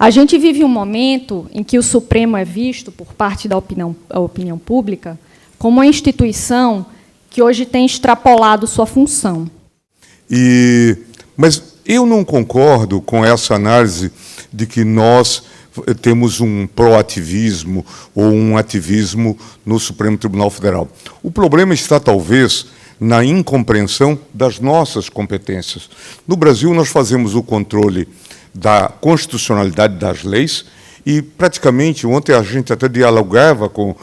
A gente vive um momento em que o Supremo é visto, por parte da opinião pública, como uma instituição que hoje tem extrapolado sua função. Mas eu não concordo com essa análise de que nós temos um proativismo ou um ativismo no Supremo Tribunal Federal. O problema está, talvez, na incompreensão das nossas competências. No Brasil, nós fazemos o controle da constitucionalidade das leis e, praticamente, ontem a gente até dialogava com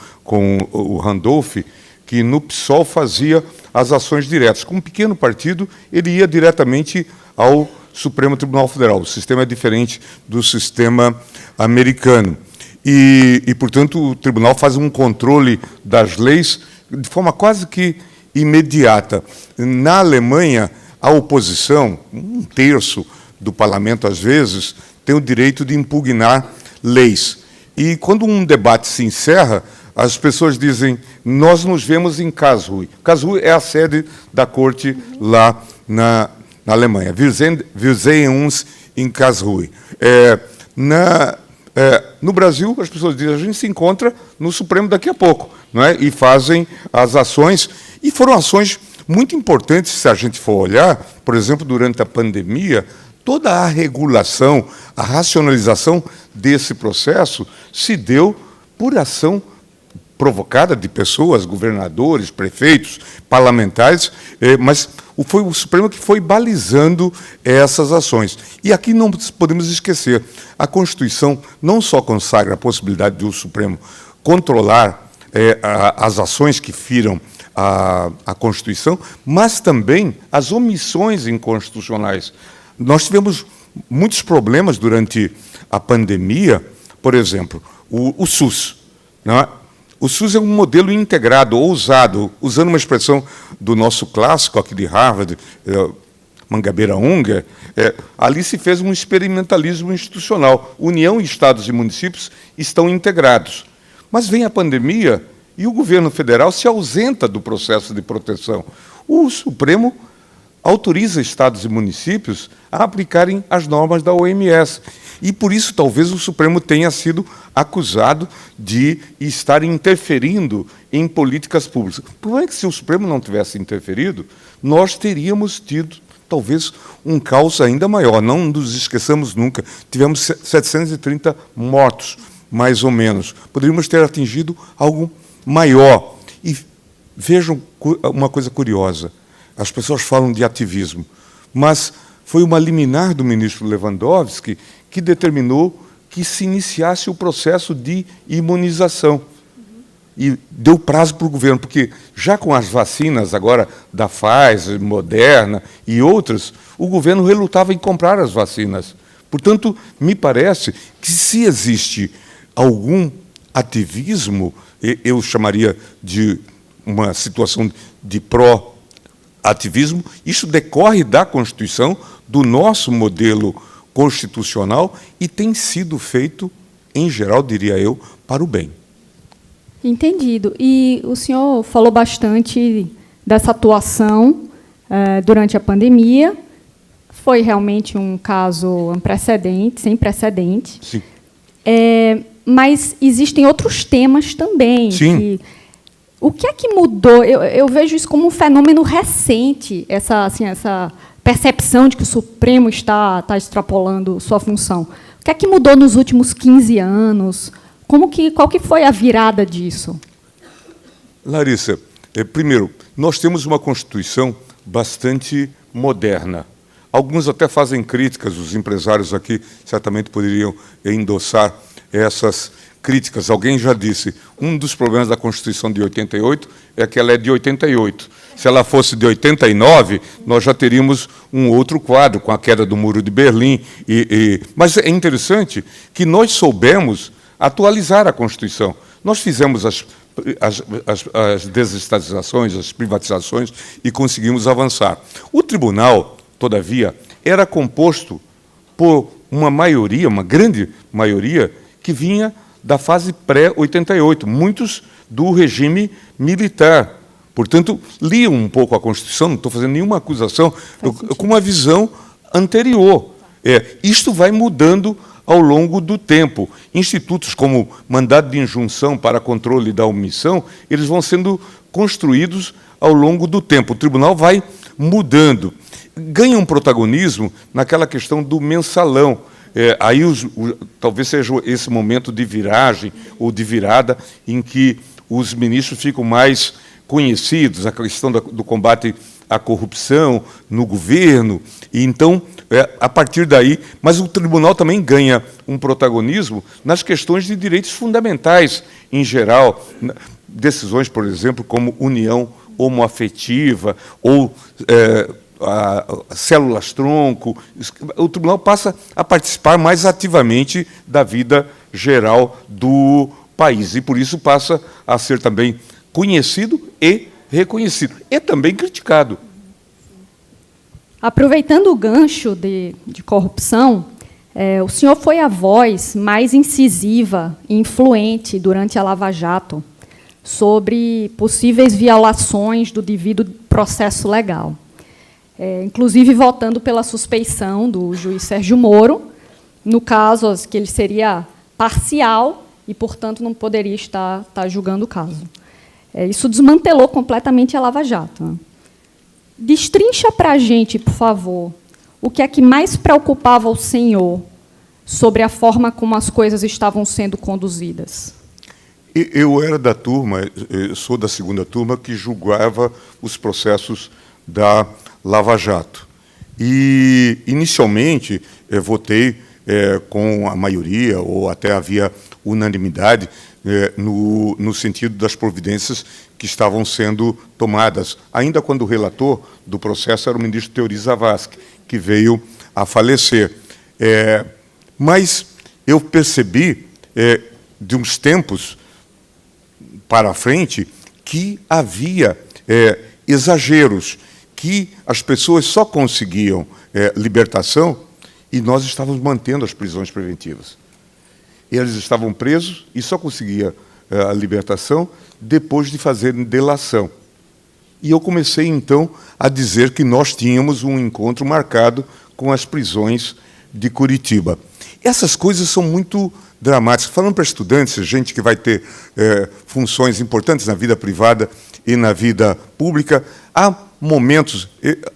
o Randolph, que no PSOL fazia as ações diretas. Com um pequeno partido, ele ia diretamente ao Supremo Tribunal Federal. O sistema é diferente do sistema americano. E, portanto, o tribunal faz um controle das leis de forma quase que imediata. Na Alemanha, a oposição, um terço do parlamento, às vezes, tem o direito de impugnar leis. E, quando um debate se encerra, as pessoas dizem, nós nos vemos em Karlsruhe. Karlsruhe é a sede da corte lá na Alemanha. Wir sehen uns in Karlsruhe. No Brasil, as pessoas dizem, a gente se encontra no Supremo daqui a pouco, não é? E fazem as ações, e foram ações muito importantes, se a gente for olhar, por exemplo, durante a pandemia, toda a regulação, a racionalização desse processo se deu por ação provocada de pessoas, governadores, prefeitos, parlamentares, mas foi o Supremo que foi balizando essas ações. E aqui não podemos esquecer, a Constituição não só consagra a possibilidade do Supremo controlar as ações que firam a Constituição, mas também as omissões inconstitucionais. Nós tivemos muitos problemas durante a pandemia, por exemplo, o SUS, não é? O SUS é um modelo integrado, ousado, usando uma expressão do nosso clássico aqui de Harvard, Mangabeira Unger, ali se fez um experimentalismo institucional. União, estados e municípios estão integrados. Mas vem a pandemia e o governo federal se ausenta do processo de proteção. O Supremo autoriza estados e municípios a aplicarem as normas da OMS. E, por isso, talvez o Supremo tenha sido acusado de estar interferindo em políticas públicas. O problema é que, se o Supremo não tivesse interferido, nós teríamos tido, talvez, um caos ainda maior. Não nos esqueçamos nunca. Tivemos 730 mortos, mais ou menos. Poderíamos ter atingido algo maior. E vejam uma coisa curiosa. As pessoas falam de ativismo, mas foi uma liminar do ministro Lewandowski que determinou que se iniciasse o processo de imunização. E deu prazo para o governo, porque já com as vacinas agora da Pfizer, Moderna e outras, o governo relutava em comprar as vacinas. Portanto, me parece que, se existe algum ativismo, eu chamaria de uma situação de pró-ativismo, isso decorre da Constituição, do nosso modelo constitucional, e tem sido feito, em geral, diria eu, para o bem. Entendido. E o senhor falou bastante dessa atuação durante a pandemia. Foi realmente um caso sem precedente. Sim. Mas existem outros temas também. Sim. O que é que mudou? Eu vejo isso como um fenômeno recente, essa percepção de que o Supremo está extrapolando sua função. O que é que mudou nos últimos 15 anos? Qual que foi a virada disso? Larissa, primeiro, nós temos uma Constituição bastante moderna. Alguns até fazem críticas, os empresários aqui certamente poderiam endossar essas críticas. Alguém já disse, um dos problemas da Constituição de 88 é que ela é de 88. Se ela fosse de 89, nós já teríamos um outro quadro, com a queda do Muro de Berlim. Mas é interessante que nós soubemos atualizar a Constituição. Nós fizemos as desestatizações, as privatizações, e conseguimos avançar. O tribunal, todavia, era composto por uma maioria, uma grande maioria, que vinha da fase pré-88, muitos do regime militar. Portanto, liam um pouco a Constituição, não estou fazendo nenhuma acusação, com uma visão anterior. Isto vai mudando ao longo do tempo. Institutos como mandado de injunção para controle da omissão, eles vão sendo construídos ao longo do tempo. O tribunal vai mudando. Ganha um protagonismo naquela questão do mensalão. Aí talvez seja esse momento de viragem ou de virada em que os ministros ficam mais conhecidos, a questão do combate à corrupção no governo, e então, a partir daí, mas o tribunal também ganha um protagonismo nas questões de direitos fundamentais, em geral, decisões, por exemplo, como união homoafetiva ou células-tronco. O tribunal passa a participar mais ativamente da vida geral do país, e por isso passa a ser também conhecido e reconhecido, e também criticado. Aproveitando o gancho de corrupção, o senhor foi a voz mais incisiva e influente durante a Lava Jato sobre possíveis violações do devido processo legal, inclusive votando pela suspeição do juiz Sérgio Moro, no caso que ele seria parcial e, portanto, não poderia estar julgando o caso. Isso desmantelou completamente a Lava Jato, né? Destrincha para a gente, por favor, o que é que mais preocupava o senhor sobre a forma como as coisas estavam sendo conduzidas. Eu era da turma, sou da segunda turma, que julgava os processos da Lava Jato. E, inicialmente, votei com a maioria, ou até havia unanimidade, no sentido das providências que estavam sendo tomadas, ainda quando o relator do processo era o ministro Teori Zavascki, que veio a falecer. Mas eu percebi, de uns tempos para frente, que havia exageros, que as pessoas só conseguiam libertação e nós estávamos mantendo as prisões preventivas. Eles estavam presos e só conseguia a libertação depois de fazerem delação. E eu comecei, então, a dizer que nós tínhamos um encontro marcado com as prisões de Curitiba. Essas coisas são muito dramáticas. Falando para estudantes, gente que vai ter funções importantes na vida privada e na vida pública, há momentos...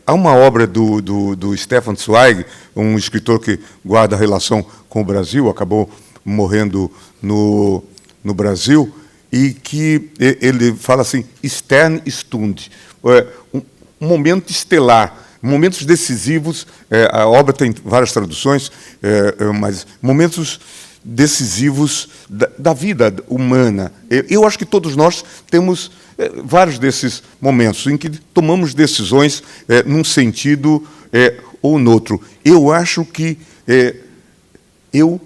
Há uma obra do Stefan Zweig, um escritor que guarda relação com o Brasil, acabou morrendo no Brasil, e que ele fala assim, Sternstund, um momento estelar, momentos decisivos, a obra tem várias traduções, mas momentos decisivos da vida humana. Eu acho que todos nós temos vários desses momentos em que tomamos decisões num sentido ou no outro. Eu acho que eu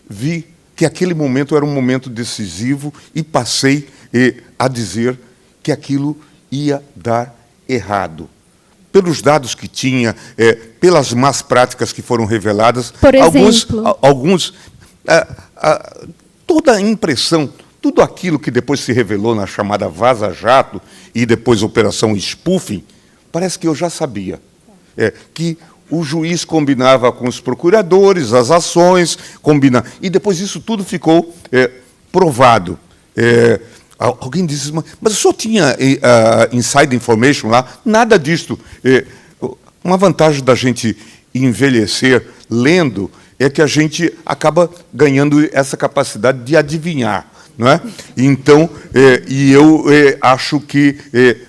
vi que aquele momento era um momento decisivo e passei a dizer que aquilo ia dar errado. Pelos dados que tinha, pelas más práticas que foram reveladas, por exemplo, toda a impressão, tudo aquilo que depois se revelou na chamada Vaza Jato e depois Operação Spoofing, parece que eu já sabia. Que o juiz combinava com os procuradores, as ações, e depois isso tudo ficou provado. Alguém disse, mas o senhor tinha inside information lá? Nada disto. Uma vantagem da gente envelhecer lendo é que a gente acaba ganhando essa capacidade de adivinhar, não é? Então, eu acho que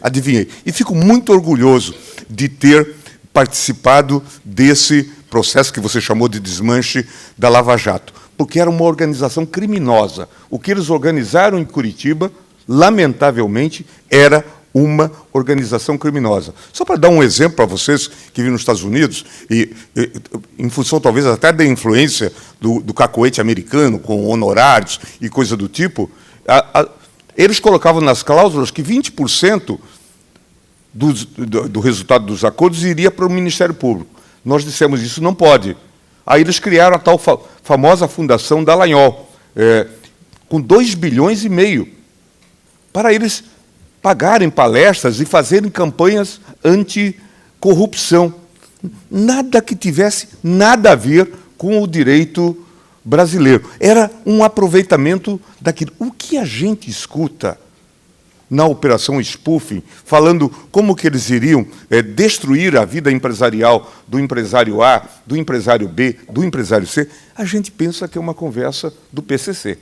adivinhei. E fico muito orgulhoso de ter participado desse processo que você chamou de desmanche da Lava Jato, porque era uma organização criminosa. O que eles organizaram em Curitiba, lamentavelmente, era uma organização criminosa. Só para dar um exemplo para vocês que vivem nos Estados Unidos, em função talvez até da influência do cacoete americano, com honorários e coisa do tipo, eles colocavam nas cláusulas que 20% do resultado dos acordos iria para o Ministério Público. Nós dissemos, isso não pode. Aí eles criaram a tal famosa Fundação Dallagnol, com 2,5 bilhões, para eles pagarem palestras e fazerem campanhas anticorrupção. Nada que tivesse nada a ver com o direito brasileiro. Era um aproveitamento daquilo. O que a gente escuta na Operação Spoofing, falando como que eles iriam destruir a vida empresarial do empresário A, do empresário B, do empresário C, a gente pensa que é uma conversa do PCC.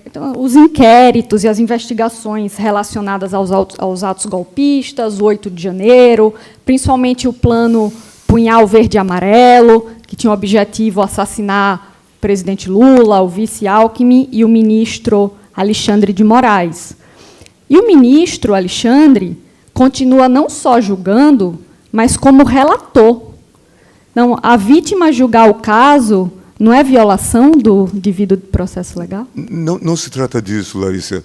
Então, os inquéritos e as investigações relacionadas aos atos golpistas, o 8 de janeiro, principalmente o plano Punhal Verde e Amarelo, que tinha o objetivo de assassinar o presidente Lula, o vice Alckmin e o ministro Alexandre de Moraes. E o ministro Alexandre continua não só julgando, mas como relator. Não, a vítima julgar o caso não é violação do devido processo legal? Não se trata disso, Larissa.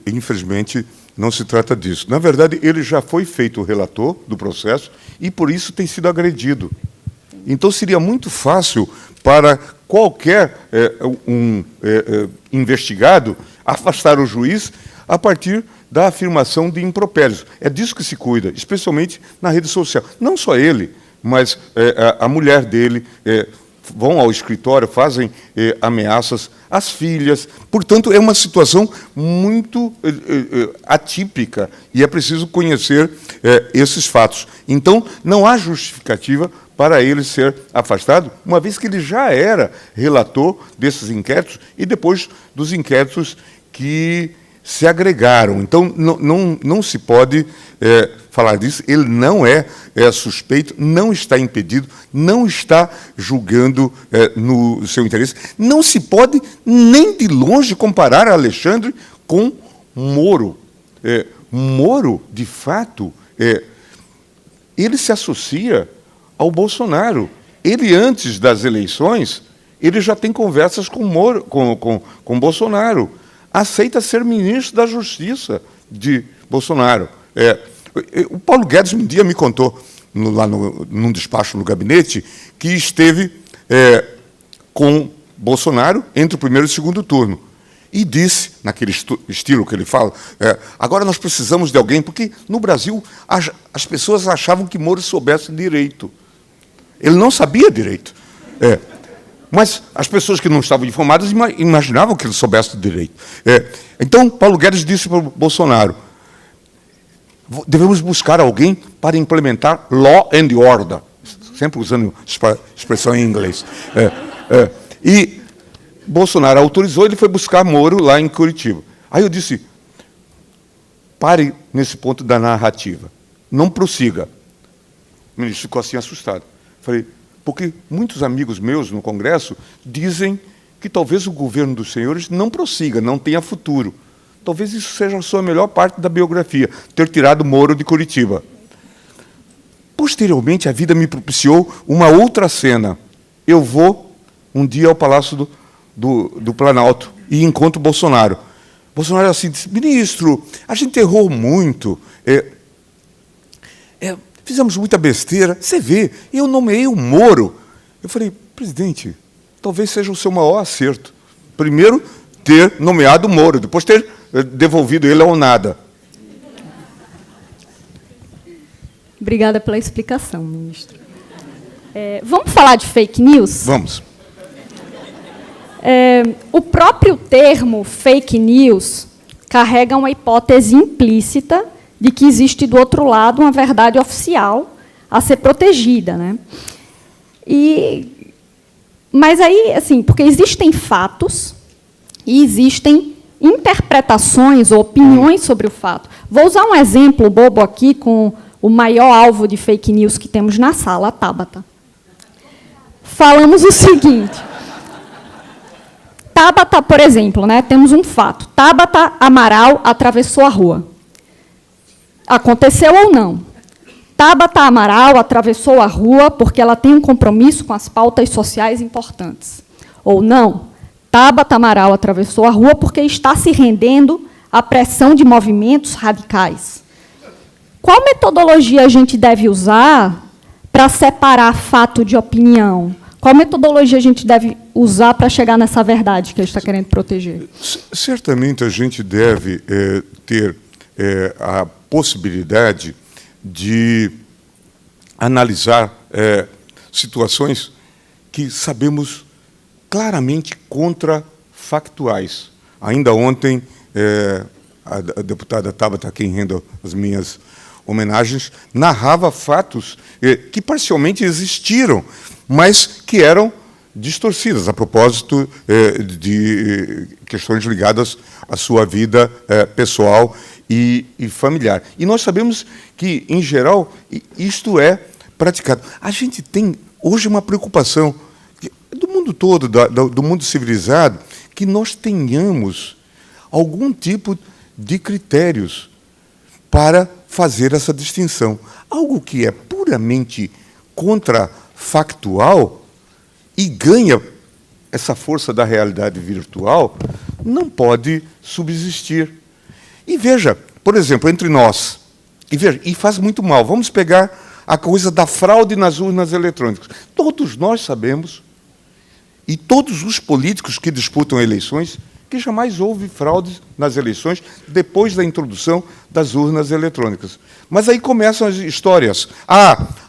Infelizmente, não se trata disso. Na verdade, ele já foi feito relator do processo e, por isso, tem sido agredido. Então, seria muito fácil para qualquer investigado afastar o juiz a partir da afirmação de impropérios. É disso que se cuida, especialmente na rede social. Não só ele, mas a mulher dele vão ao escritório, fazem ameaças às filhas. Portanto, é uma situação muito atípica e é preciso conhecer esses fatos. Então, não há justificativa para ele ser afastado, uma vez que ele já era relator desses inquéritos e depois dos inquéritos que se agregaram. Então, não se pode falar disso. Ele não é suspeito, não está impedido, não está julgando no seu interesse. Não se pode nem de longe comparar Alexandre com Moro. Moro, de fato, ele se associa ao Bolsonaro. Ele, antes das eleições, ele já tem conversas com Moro, com Bolsonaro. Aceita ser ministro da Justiça de Bolsonaro. O Paulo Guedes um dia me contou, lá num despacho no gabinete, que esteve com Bolsonaro entre o primeiro e o segundo turno. E disse, naquele estilo que ele fala, agora nós precisamos de alguém, porque no Brasil as pessoas achavam que Moro soubesse direito. Ele não sabia direito. Mas as pessoas que não estavam informadas imaginavam que ele soubesse direito. Então, Paulo Guedes disse para o Bolsonaro, devemos buscar alguém para implementar law and order, sempre usando expressão em inglês. E Bolsonaro autorizou, ele foi buscar Moro lá em Curitiba. Aí eu disse, pare nesse ponto da narrativa, não prossiga. O ministro ficou assim assustado. Falei, porque muitos amigos meus no Congresso dizem que talvez o governo dos senhores não prossiga, não tenha futuro. Talvez isso seja a sua melhor parte da biografia, ter tirado Moro de Curitiba. Posteriormente, a vida me propiciou uma outra cena. Eu vou um dia ao Palácio do Planalto e encontro Bolsonaro. Bolsonaro assim disse, ministro, a gente errou muito, fizemos muita besteira. Você vê, eu nomeei o Moro. Eu falei, presidente, talvez seja o seu maior acerto. Primeiro, ter nomeado o Moro, depois ter devolvido ele ao nada. Obrigada pela explicação, ministro. Vamos falar de fake news? Vamos. O próprio termo fake news carrega uma hipótese implícita de que existe, do outro lado, uma verdade oficial a ser protegida, né? Mas aí, assim, porque existem fatos e existem interpretações ou opiniões sobre o fato. Vou usar um exemplo bobo aqui com o maior alvo de fake news que temos na sala, a Tabata. Falamos o seguinte. Tabata, por exemplo, né, temos um fato. Tabata Amaral atravessou a rua. Aconteceu ou não? Tabata Amaral atravessou a rua porque ela tem um compromisso com as pautas sociais importantes. Ou não? Tabata Amaral atravessou a rua porque está se rendendo à pressão de movimentos radicais. Qual metodologia a gente deve usar para separar fato de opinião? Qual metodologia a gente deve usar para chegar nessa verdade que a gente está querendo proteger? Certamente a gente deve ter a possibilidade de analisar situações que sabemos claramente contrafactuais. Ainda ontem, a deputada Tabata, a quem rendo as minhas homenagens, narrava fatos que parcialmente existiram, mas que eram distorcidas a propósito de questões ligadas à sua vida pessoal e familiar. E nós sabemos que, em geral, isto é praticado. A gente tem, hoje, uma preocupação do mundo todo, do mundo civilizado, que nós tenhamos algum tipo de critérios para fazer essa distinção. Algo que é puramente contrafactual e ganha essa força da realidade virtual, não pode subsistir. E veja, por exemplo, entre nós, e faz muito mal, vamos pegar a coisa da fraude nas urnas eletrônicas. Todos nós sabemos, e todos os políticos que disputam eleições, que jamais houve fraude nas eleições depois da introdução das urnas eletrônicas. Mas aí começam as histórias.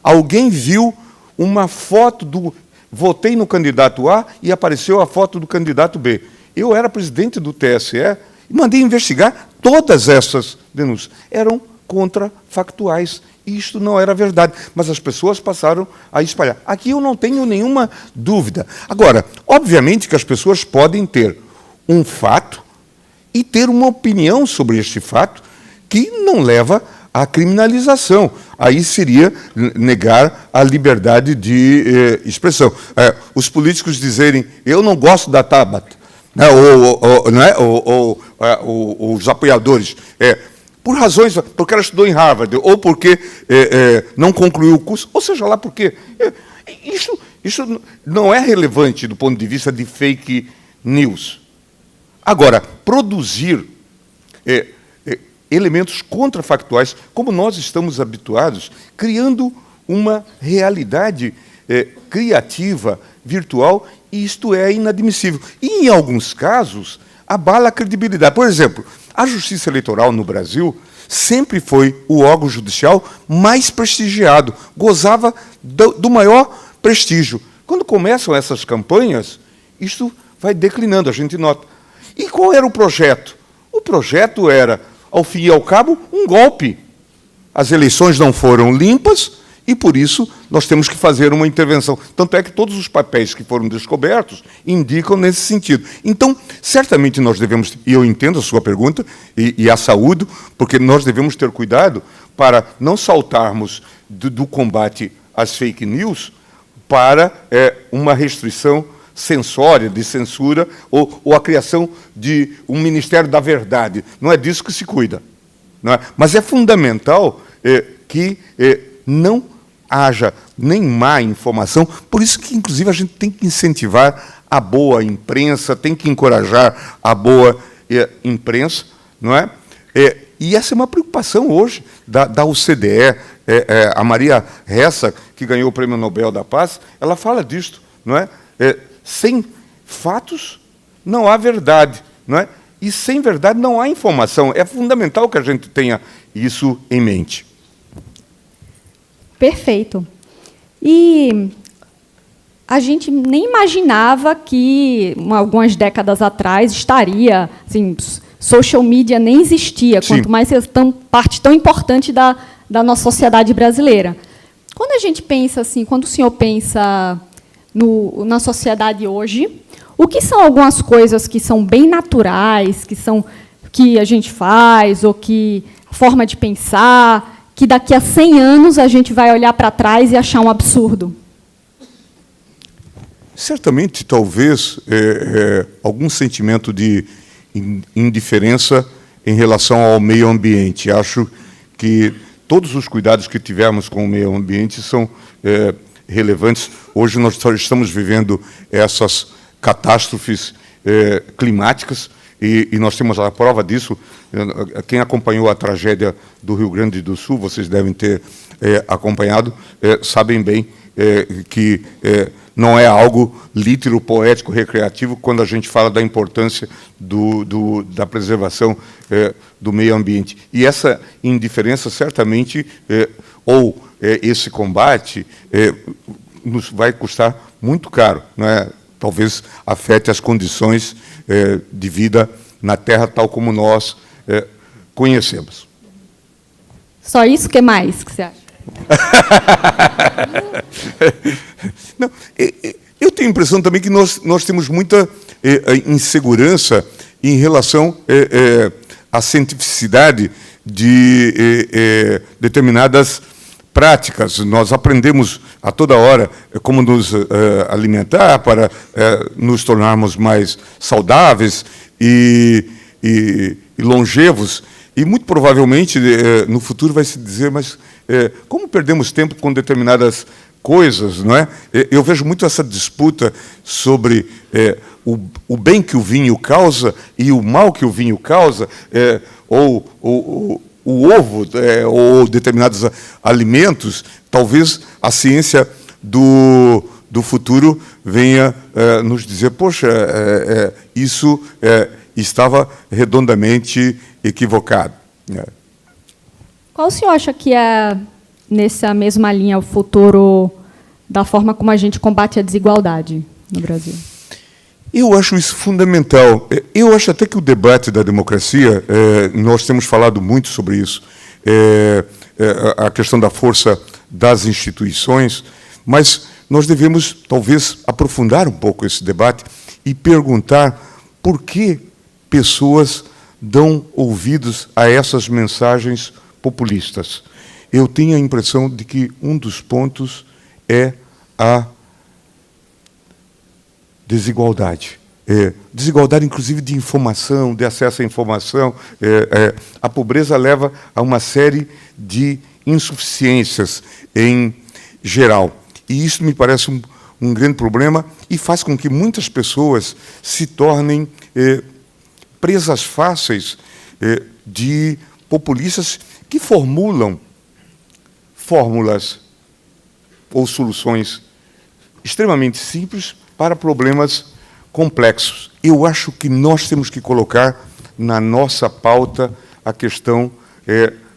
Alguém viu uma foto do... Votei no candidato A e apareceu a foto do candidato B. Eu era presidente do TSE e mandei investigar todas essas denúncias. Eram contrafactuais. E isto não era verdade, mas as pessoas passaram a espalhar. Aqui eu não tenho nenhuma dúvida. Agora, obviamente que as pessoas podem ter um fato e ter uma opinião sobre este fato que não leva à criminalização. Aí seria negar a liberdade de expressão. Os políticos dizerem, eu não gosto da Tabata, né, ou os apoiadores, por razões, porque ela estudou em Harvard, ou porque não concluiu o curso, ou seja lá por quê. Isso não é relevante do ponto de vista de fake news. Agora, produzir elementos contrafactuais, como nós estamos habituados, criando uma realidade criativa, virtual, e isto é inadmissível. E, em alguns casos, abala a credibilidade. Por exemplo, a Justiça Eleitoral no Brasil sempre foi o órgão judicial mais prestigiado, gozava do maior prestígio. Quando começam essas campanhas, isto vai declinando, a gente nota. E qual era o projeto? O projeto era, ao fim e ao cabo, um golpe. As eleições não foram limpas e, por isso, nós temos que fazer uma intervenção. Tanto é que todos os papéis que foram descobertos indicam nesse sentido. Então, certamente nós devemos, e eu entendo a sua pergunta, e a saúdo, porque nós devemos ter cuidado para não saltarmos do combate às fake news para uma restrição censória, de censura, ou a criação de um Ministério da Verdade. Não é disso que se cuida. Não é? Mas é fundamental que não haja nem má informação, por isso que, inclusive, a gente tem que incentivar a boa imprensa, tem que encorajar a boa imprensa, não é? E essa é uma preocupação hoje da OCDE. A Maria Ressa, que ganhou o Prêmio Nobel da Paz, ela fala disto, não é? Sem fatos não há verdade, não é? E sem verdade não há informação. É fundamental que a gente tenha isso em mente. Perfeito. E a gente nem imaginava que, algumas décadas atrás, estaria... Assim, social media nem existia, Sim. Quanto mais parte tão importante da nossa sociedade brasileira. Quando a gente pensa assim, quando o senhor pensa na sociedade hoje, o que são algumas coisas que são bem naturais, que a gente faz, ou que forma de pensar, que daqui a 100 anos a gente vai olhar para trás e achar um absurdo? Certamente, talvez, algum sentimento de indiferença em relação ao meio ambiente. Acho que todos os cuidados que tivermos com o meio ambiente são relevantes. Hoje nós estamos vivendo essas catástrofes climáticas e nós temos a prova disso. Quem acompanhou a tragédia do Rio Grande do Sul, vocês devem ter acompanhado, sabem bem que não é algo lítero, poético, recreativo, quando a gente fala da importância da preservação do meio ambiente. E essa indiferença, certamente, ou esse combate, nos vai custar muito caro, não é? Talvez afete as condições de vida na Terra tal como nós conhecemos. Só isso? O que mais que você acha? Não, eu tenho a impressão também que nós temos muita insegurança em relação à cientificidade de determinadas práticas. Nós aprendemos a toda hora como nos alimentar para nos tornarmos mais saudáveis e longevos. E, muito provavelmente, no futuro vai se dizer, mas como perdemos tempo com determinadas coisas, não é? Eu vejo muito essa disputa sobre o bem que o vinho causa e o mal que o vinho causa, ou o ovo, ou determinados alimentos. Talvez a ciência do futuro venha nos dizer, poxa, isso estava redondamente equivocado. Qual o senhor acha que é, nessa mesma linha, o futuro da forma como a gente combate a desigualdade no Brasil? Eu acho isso fundamental. Eu acho até que o debate da democracia, nós temos falado muito sobre isso, a questão da força das instituições, mas nós devemos, talvez, aprofundar um pouco esse debate e perguntar por que pessoas dão ouvidos a essas mensagens populistas. Eu tenho a impressão de que um dos pontos é a desigualdade. Desigualdade, inclusive, de informação, de acesso à informação. A pobreza leva a uma série de insuficiências em geral. E isso me parece um grande problema e faz com que muitas pessoas se tornem presas fáceis de populistas que formulam fórmulas ou soluções extremamente simples para problemas complexos. Eu acho que nós temos que colocar na nossa pauta a questão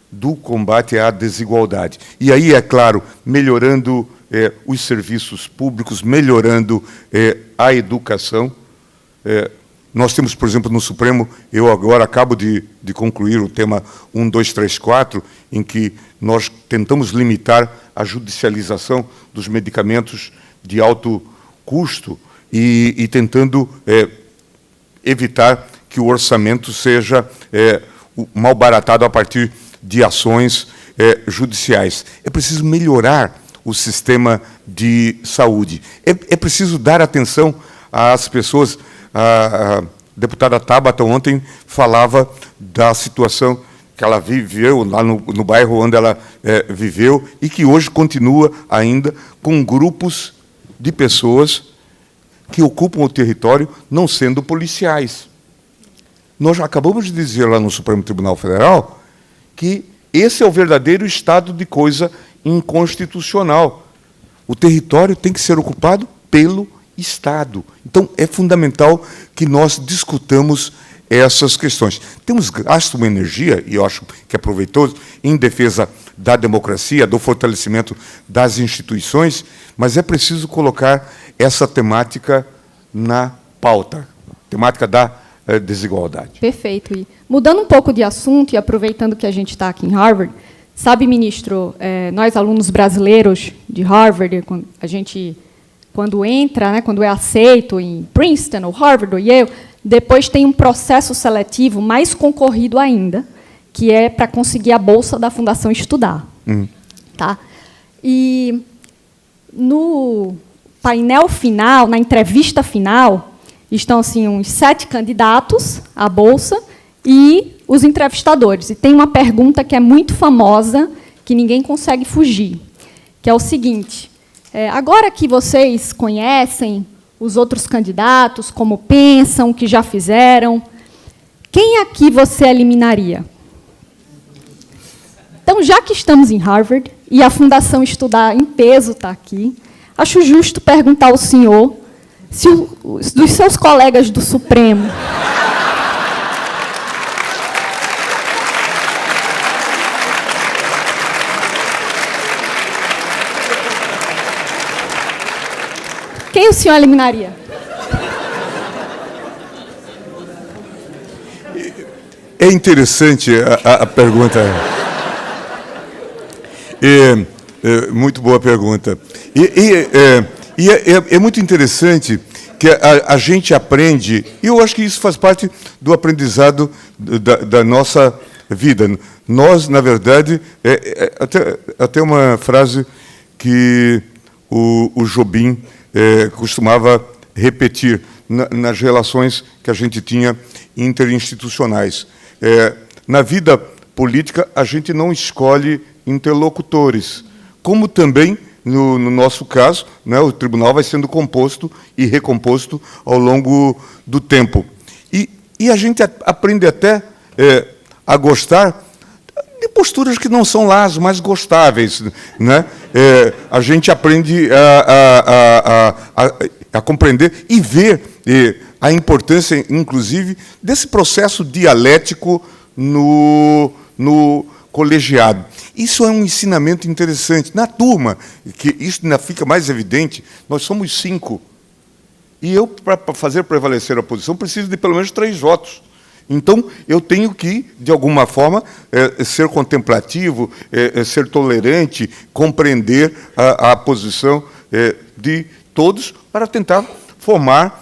do combate à desigualdade. E aí, é claro, melhorando os serviços públicos, melhorando a educação. Nós temos, por exemplo, no Supremo, eu agora acabo de concluir o tema 1234, em que nós tentamos limitar a judicialização dos medicamentos de alto custo e tentando evitar que o orçamento seja mal baratado a partir de ações judiciais. É preciso melhorar o sistema de saúde. É preciso dar atenção às pessoas. A deputada Tabata ontem falava da situação que ela viveu lá no bairro onde ela viveu e que hoje continua ainda com grupos de pessoas que ocupam o território não sendo policiais. Nós acabamos de dizer lá no Supremo Tribunal Federal que esse é o verdadeiro estado de coisa inconstitucional. O território tem que ser ocupado pelo Estado. Então, é fundamental que nós discutamos essas questões. Temos gasto uma energia, e eu acho que é proveitoso, em defesa da democracia, do fortalecimento das instituições, mas é preciso colocar essa temática na pauta, temática da desigualdade. Perfeito. E mudando um pouco de assunto e aproveitando que a gente está aqui em Harvard, sabe, ministro, nós, alunos brasileiros de Harvard, quando entra, né, quando é aceito em Princeton, ou Harvard, ou Yale, depois tem um processo seletivo mais concorrido ainda, que é para conseguir a bolsa da Fundação Estudar. Tá? E no painel final, na entrevista final, estão assim, uns 7 candidatos à bolsa e os entrevistadores. E tem uma pergunta que é muito famosa, que ninguém consegue fugir, que é o seguinte: agora que vocês conhecem os outros candidatos, como pensam, o que já fizeram, quem aqui você eliminaria? Então, já que estamos em Harvard e a Fundação Estudar em peso está aqui, acho justo perguntar ao senhor se dos seus colegas do Supremo Quem o senhor eliminaria? É interessante a pergunta. Muito boa pergunta. É muito interessante que a gente aprende, e eu acho que isso faz parte do aprendizado da nossa vida. Nós, na verdade, até uma frase que o Jobim costumava repetir nas relações que a gente tinha interinstitucionais. Na vida política, a gente não escolhe interlocutores, como também, no nosso caso, né, o tribunal vai sendo composto e recomposto ao longo do tempo. E a gente aprende até a gostar de posturas que não são lá as mais gostáveis, né? A gente aprende a compreender e ver a importância, inclusive, desse processo dialético no colegiado. Isso é um ensinamento interessante. Na turma, que isso ainda fica mais evidente, nós somos 5. E eu, para fazer prevalecer a posição, preciso de pelo menos 3 votos. Então, eu tenho que, de alguma forma, ser contemplativo, ser tolerante, compreender a posição de todos para tentar formar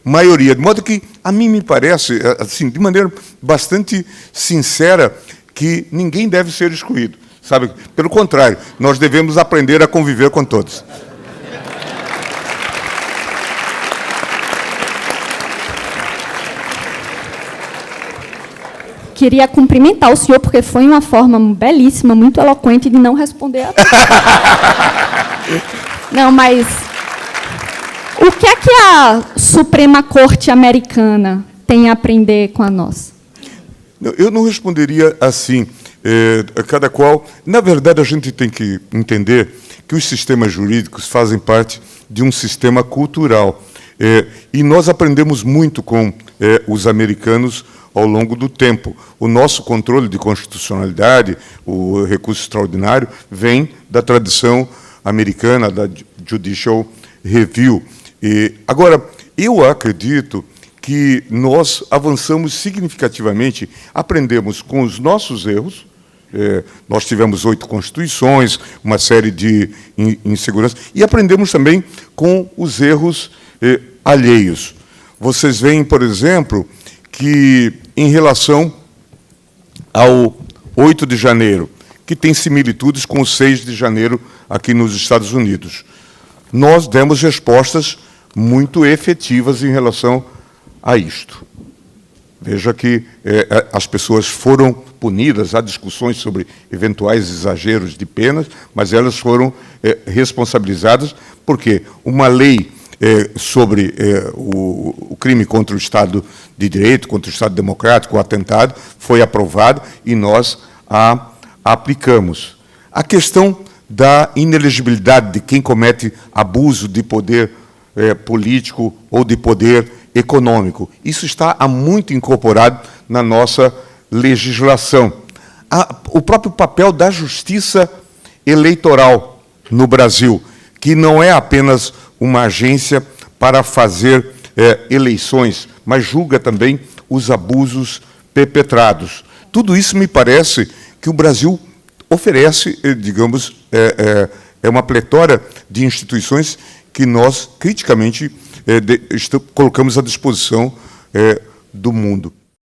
maioria. De modo que, a mim me parece, assim, de maneira bastante sincera, que ninguém deve ser excluído. Sabe? Pelo contrário, nós devemos aprender a conviver com todos. Queria cumprimentar o senhor, porque foi uma forma belíssima, muito eloquente de não responder a... Não, mas... O que é que a Suprema Corte Americana tem a aprender com a nossa? Eu não responderia assim. Cada qual... Na verdade, a gente tem que entender que os sistemas jurídicos fazem parte de um sistema cultural. E nós aprendemos muito com os americanos ao longo do tempo. O nosso controle de constitucionalidade, o recurso extraordinário, vem da tradição americana, da Judicial Review. Agora, eu acredito que nós avançamos significativamente, aprendemos com os nossos erros. Nós tivemos 8 constituições, uma série de inseguranças, e aprendemos também com os erros alheios. Vocês veem, por exemplo, que, em relação ao 8 de janeiro, que tem similitudes com o 6 de janeiro aqui nos Estados Unidos, nós demos respostas muito efetivas em relação a isto. Veja que as pessoas foram punidas, há discussões sobre eventuais exageros de penas, mas elas foram responsabilizadas, porque uma lei sobre o crime contra o Estado de Direito, contra o Estado Democrático, o atentado, foi aprovada e nós a aplicamos. A questão da inelegibilidade de quem comete abuso de poder político ou de poder econômico. Isso está há muito incorporado na nossa legislação. O próprio papel da justiça eleitoral no Brasil, que não é apenas uma agência para fazer eleições, mas julga também os abusos perpetrados. Tudo isso me parece que o Brasil oferece, digamos, uma pletora de instituições que nós, criticamente, colocamos à disposição do mundo.